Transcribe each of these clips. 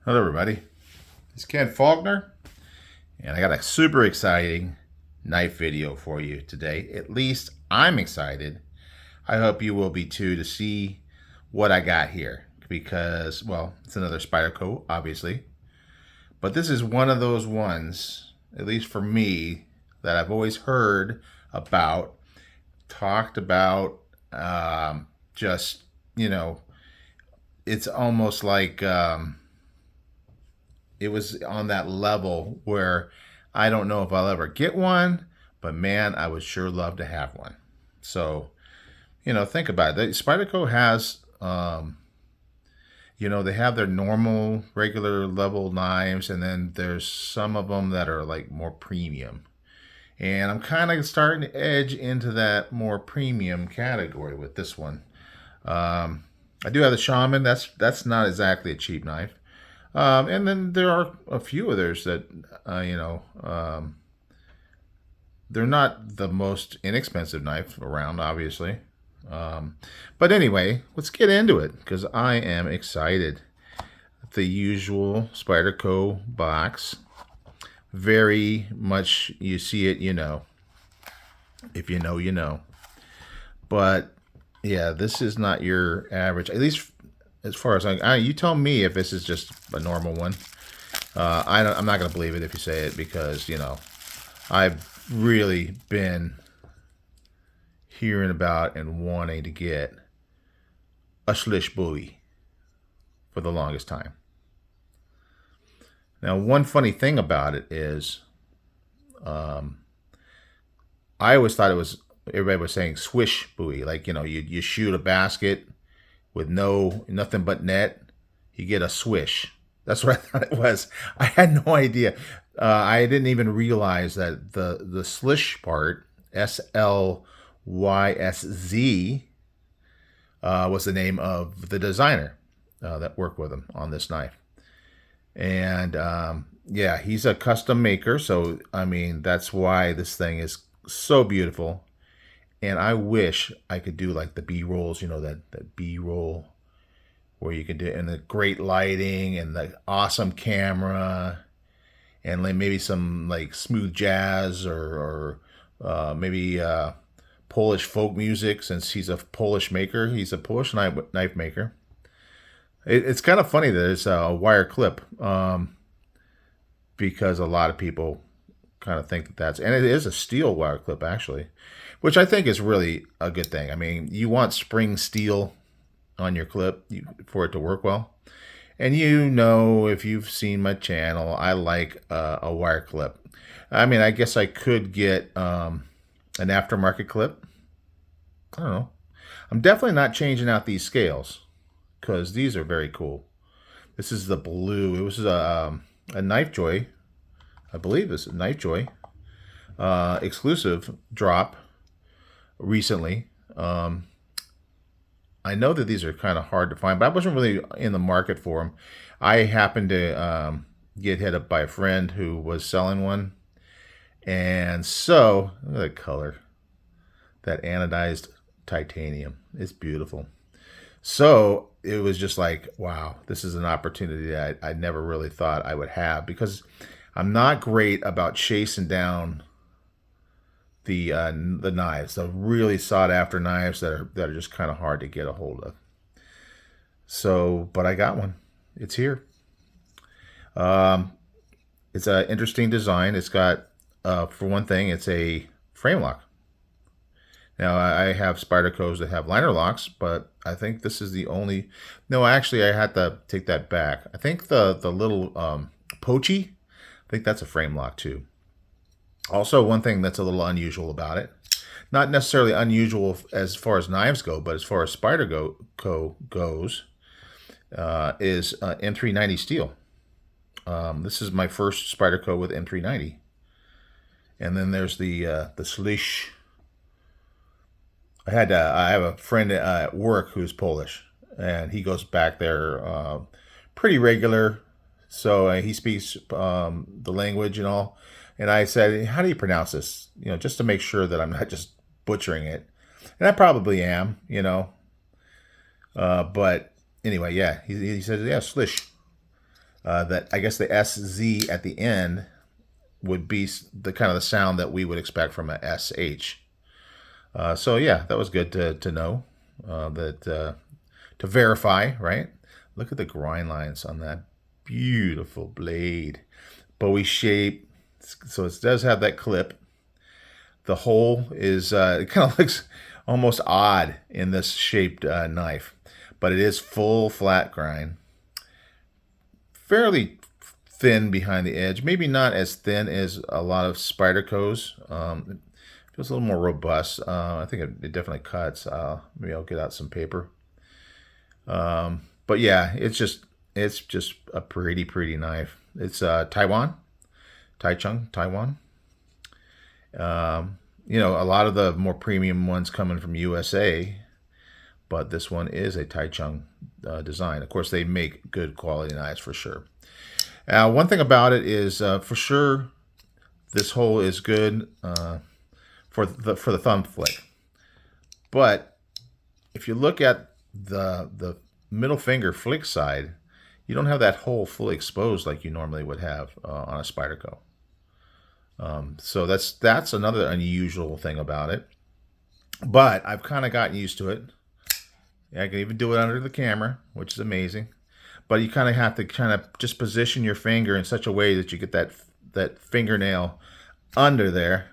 Hello, everybody. It's Ken Faulkner, and I got a super exciting knife video for you today. At least I'm excited. I hope you will be too to see what I got here because, well, it's another Spyderco, obviously. But this is one of those ones, at least for me, that I've always heard about, talked about, just, you know, it's almost like it was on that level where I don't know if I'll ever get one, but man, I would sure love to have one. So, think about it. Spyderco has, they have their normal, regular level knives, and then there's some of them that are like more premium. And I'm kind of starting to edge into that more premium category with this one. I do have the Shaman. That's not exactly a cheap knife. And then there are a few others that, they're not the most inexpensive knife around, obviously. But anyway, let's get into it because I am excited. The usual Spyderco box. Very much you see it, you know. If you know, you know. But yeah, this is not your average, at least as far as you tell me if this is just a normal one. I'm not going to believe it if you say it because, I've really been hearing about and wanting to get a Slysz Bowie for the longest time. Now, one funny thing about it is I always thought it was, everybody was saying swish buoy. Like, you shoot a basket with nothing but net, you get a swish. That's what I thought it was. I had no idea. I didn't even realize that the Slysz part, Slysz, was the name of the designer that worked with him on this knife. And yeah, he's a custom maker. So, I mean, that's why this thing is so beautiful. And I wish I could do like the B-rolls, that B-roll where you can do it in the great lighting and the awesome camera and like maybe some like smooth jazz or maybe Polish folk music since he's a Polish maker. He's a Polish knife maker. It's kind of funny that it's a wire clip because a lot of people kind of think that and it is a steel wire clip actually, which I think is really a good thing. I mean, you want spring steel on your clip for it to work well. And if you've seen my channel, I like a wire clip. I mean, I guess I could get an aftermarket clip. I don't know. I'm definitely not changing out these scales because these are very cool. This is the blue. It was a Knife Joy. I believe it's a Knife Joy exclusive drop recently. I know that these are kind of hard to find, but I wasn't really in the market for them. I happened to get hit up by a friend who was selling one. And so, look at the color. That anodized titanium. It's beautiful. So, it was just like, wow, this is an opportunity that I never really thought I would have because I'm not great about chasing down the knives, the really sought after knives that are just kind of hard to get a hold of. So, but I got one. It's here. It's an interesting design. It's got, for one thing, it's a frame lock. Now I have Spydercos that have liner locks, but I think this is the only. No, actually, I had to take that back. I think the little Pochi, I think that's a frame lock too. Also, one thing that's a little unusual about it, not necessarily unusual as far as knives go, but as far as Spyderco goes, is M390 steel. This is my first Spyderco with M390. And then there's the Slysz. I have a friend at work who's Polish, and he goes back there pretty regular. So he speaks the language and all. And I said, how do you pronounce this? Just to make sure that I'm not just butchering it. And I probably am, But anyway, yeah, he said, yeah, Slysz. that I guess the SZ at the end would be the kind of the sound that we would expect from a SH. So yeah, that was good to know to verify, right? Look at the grind lines on that beautiful blade. Bowie shape. So it does have that clip. The hole is, it kind of looks almost odd in this shaped knife, but it is full flat grind. Fairly thin behind the edge. Maybe not as thin as a lot of Spyderco's. It feels a little more robust. I think it definitely cuts. Maybe I'll get out some paper. But yeah, it's just a pretty knife. It's Taiwan, Taiwan. You know, a lot of the more premium ones coming from USA, but this one is a Taichung design. Of course, they make good quality knives for sure. One thing about it is, for sure, this hole is good for the thumb flick. But if you look at the middle finger flick side, you don't have that hole fully exposed like you normally would have on a Spyderco. So that's another unusual thing about it. But I've kind of gotten used to it. I can even do it under the camera, which is amazing. But you kind of have to kind of just position your finger in such a way that you get that fingernail under there.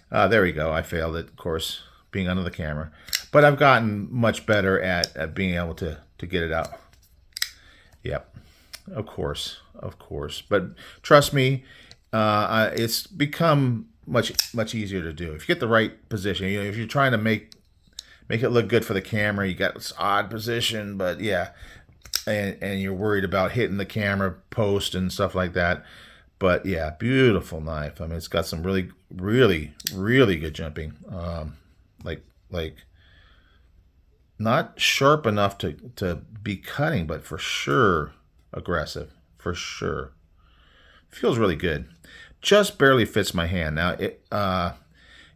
There we go. I failed it, of course, being under the camera. But I've gotten much better at being able to get it out. Yep, of course. But trust me, it's become much easier to do if you get the right position. You know, if you're trying to make it look good for the camera, you got this odd position, but yeah, and you're worried about hitting the camera post and stuff like that. But yeah, beautiful knife. I mean, it's got some really good jumping. Like not sharp enough to be cutting, but for sure aggressive. For sure, feels really good. Just barely fits my hand. Now it,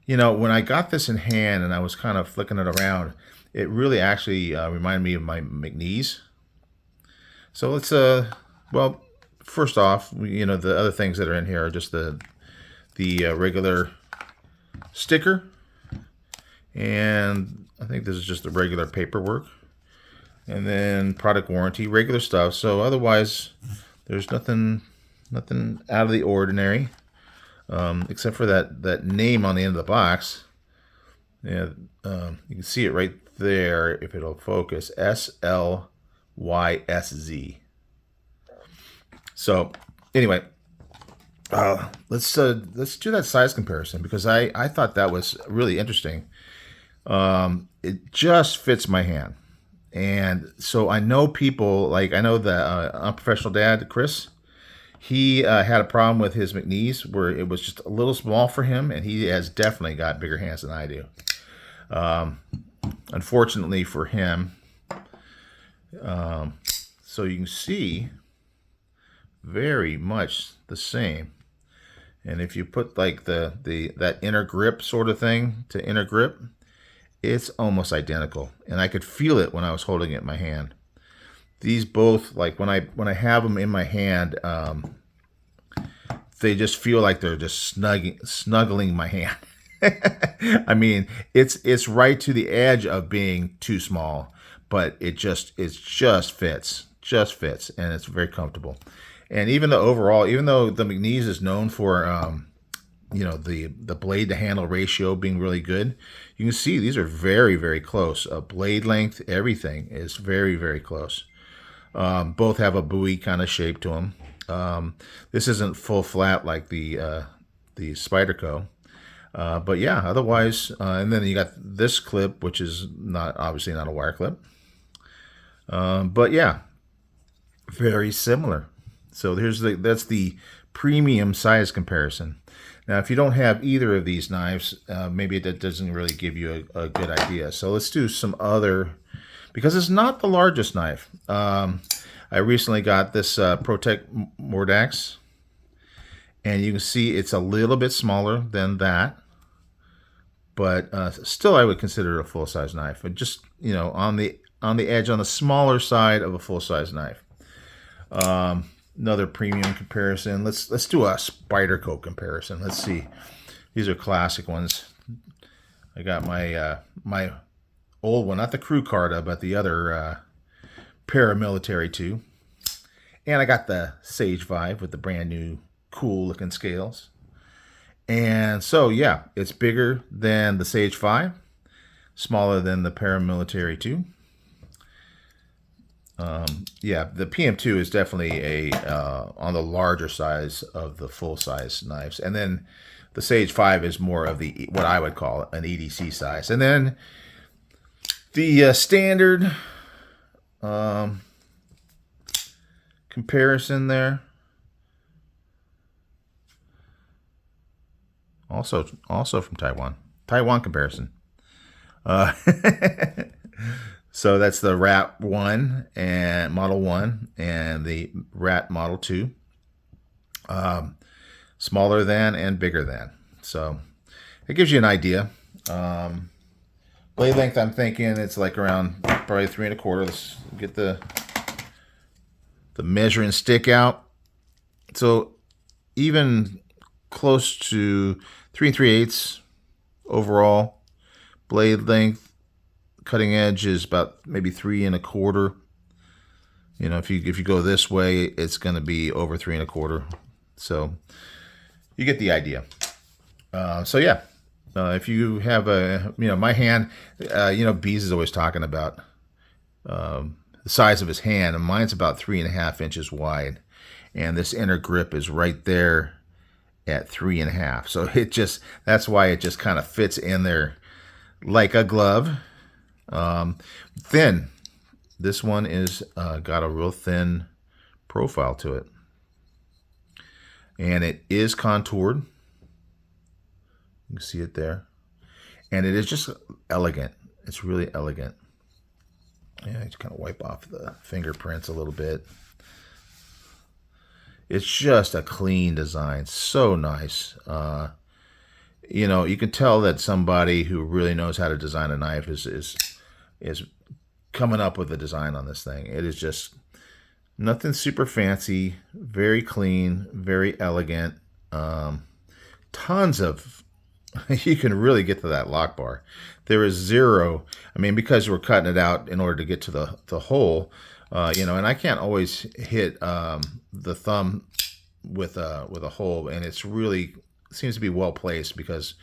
you know, when I got this in hand and I was kind of flicking it around, it really actually reminded me of my McNeese. So let's, well, first off, you know, the other things that are in here are just the regular sticker, and I think this is just the regular paperwork, and then product warranty, regular stuff. So otherwise, there's nothing out of the ordinary, except for that name on the end of the box. Yeah, you can see it right there if it'll focus. SLYSZ. So anyway, let's do that size comparison, because I thought that was really interesting. It just fits my hand, and so I know people, like I know the Unprofessional Dad, Chris. He had a problem with his McNeese where it was just a little small for him, and he has definitely got bigger hands than I do. Unfortunately for him, so you can see very much the same. And if you put like that inner grip sort of thing to inner grip, it's almost identical, and I could feel it when I was holding it in my hand. These both, like when I have them in my hand, they just feel like they're just snuggling my hand. I mean, it's right to the edge of being too small, but it just fits, and it's very comfortable. And even the overall, even though the McNeese is known for you know, the blade to handle ratio being really good, you can see these are very close. Blade length, everything is very close. Both have a Bowie kind of shape to them. This isn't full flat like the Spyderco, but yeah, otherwise, and then you got this clip, which is obviously not a wire clip, but yeah, very similar. So that's the premium size comparison. Now, if you don't have either of these knives, maybe that doesn't really give you a good idea. So let's do some other, because it's not the largest knife. I recently got this Protect Mordax, and you can see it's a little bit smaller than that, but still I would consider it a full-size knife. But just, you know, on the edge, on the smaller side of a full-size knife. another premium comparison. Let's do a Spyderco comparison. Let's see. These are classic ones. I got my my old one, not the Crew Carta, but the other paramilitary 2. And I got the Sage 5 with the brand new cool looking scales. And so, yeah, it's bigger than the Sage 5, smaller than the paramilitary 2. Yeah, the PM2 is definitely on the larger size of the full size knives. And then the Sage 5 is more of the, what I would call an EDC size. And then the standard comparison there. Also from Taiwan. Taiwan comparison. So that's the Rat 1 and Model 1 and the Rat Model 2. Smaller than and bigger than. So it gives you an idea. Blade length, I'm thinking it's like around probably 3 1/4. Let's get the measuring stick out. So even close to 3 3/8 overall. Blade length, cutting edge is about maybe 3 1/4. You know, if you go this way, it's going to be over 3 1/4. So you get the idea. So yeah, if you have my hand, Bees is always talking about the size of his hand, and mine's about 3 1/2 inches wide, and this inner grip is right there at 3 1/2. So that's why it just kind of fits in there like a glove. Thin. This one is got a real thin profile to it, and it is contoured. You can see it there, and it is just elegant. It's really elegant. Yeah, just kind of wipe off the fingerprints a little bit. It's just a clean design, so nice. You can tell that somebody who really knows how to design a knife is coming up with a design on this thing. It is just nothing super fancy, very clean, very elegant. Tons of, you can really get to that lock bar. There is zero, because we're cutting it out in order to get to the hole, and I can't always hit the thumb with a hole, and it's really seems to be well placed because,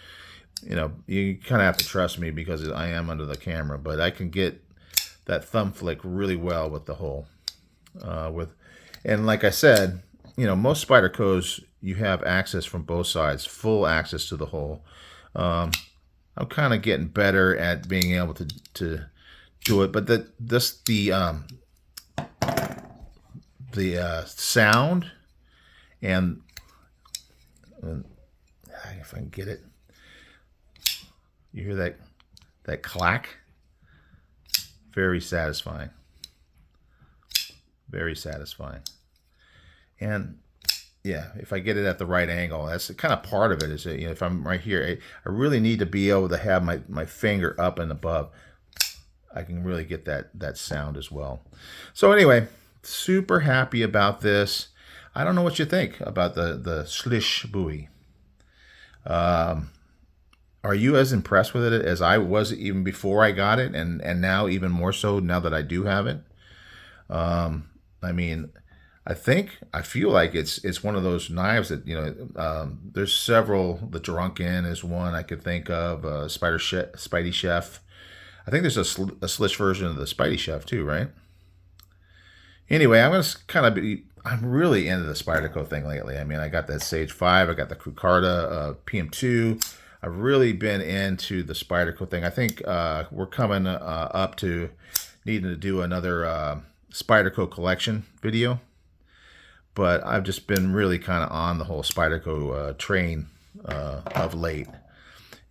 you kind of have to trust me because I am under the camera, but I can get that thumb flick really well with the hole. And like I said, most Spydercos, you have access from both sides, full access to the hole. I'm kind of getting better at being able to do it, but the sound and if I can get it, you hear that clack. Very satisfying. Very satisfying. And yeah, if I get it at the right angle, that's kind of part of it. Is if I'm right here, I really need to be able to have my finger up and above. I can really get that sound as well. So anyway, super happy about this. I don't know what you think about the Slysz Bowie. Are you as impressed with it as I was even before I got it, and now even more so now that I do have it? I feel like it's one of those knives that there's several. The Drunken is one I could think of. Spidey Chef. I think there's a Slysz version of the Spidey Chef too, right? Anyway, I'm really into the Spyderco thing lately. I got that Sage 5, I got the Crew Carta PM2. I've really been into the Spyderco thing. I think we're coming up to needing to do another Spyderco collection video. But I've just been really kind of on the whole Spyderco train of late.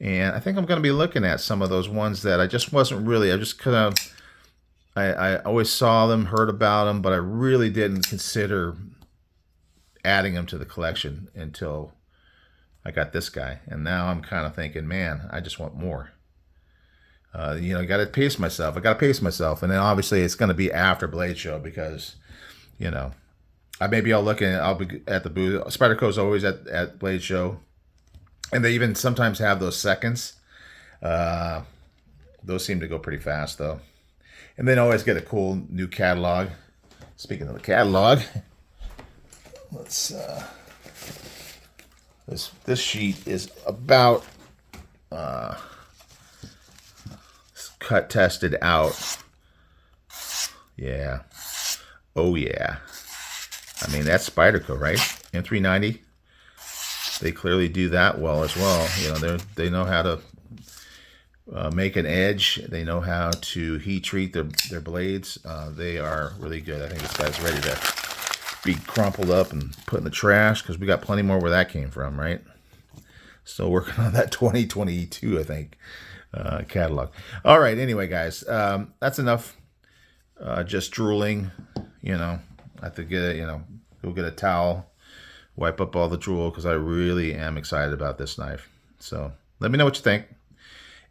And I think I'm going to be looking at some of those ones that I just wasn't really, I always saw them, heard about them, but I really didn't consider adding them to the collection until I got this guy. And now I'm kind of thinking, man, I just want more. I got to pace myself. And then obviously it's going to be after Blade Show because, Maybe I'll be at the booth. Spyderco's always at Blade Show, and they even sometimes have those seconds. Uh, those seem to go pretty fast though, and then always get a cool new catalog. Speaking of the catalog, let's. This sheet is about cut tested out. Yeah. Oh yeah. I mean, that's Spyderco, right? M390. They clearly do that well as well. You know, they know how to make an edge. They know how to heat treat their blades. They are really good. I think this guy's ready to be crumpled up and put in the trash because we got plenty more where that came from, right? Still working on that 2022, I think, catalog. All right. Anyway, guys, that's enough. Just drooling. You know, I have to go get a towel, wipe up all the drool because I really am excited about this knife. So let me know what you think.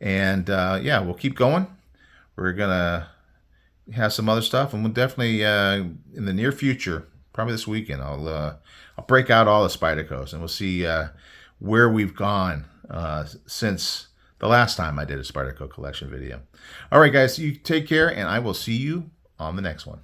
And yeah, we'll keep going. We're gonna have some other stuff, and we'll definitely in the near future, probably this weekend, I'll break out all the Spydercos, and we'll see where we've gone since the last time I did a Spyderco collection video. All right, guys, you take care, and I will see you on the next one.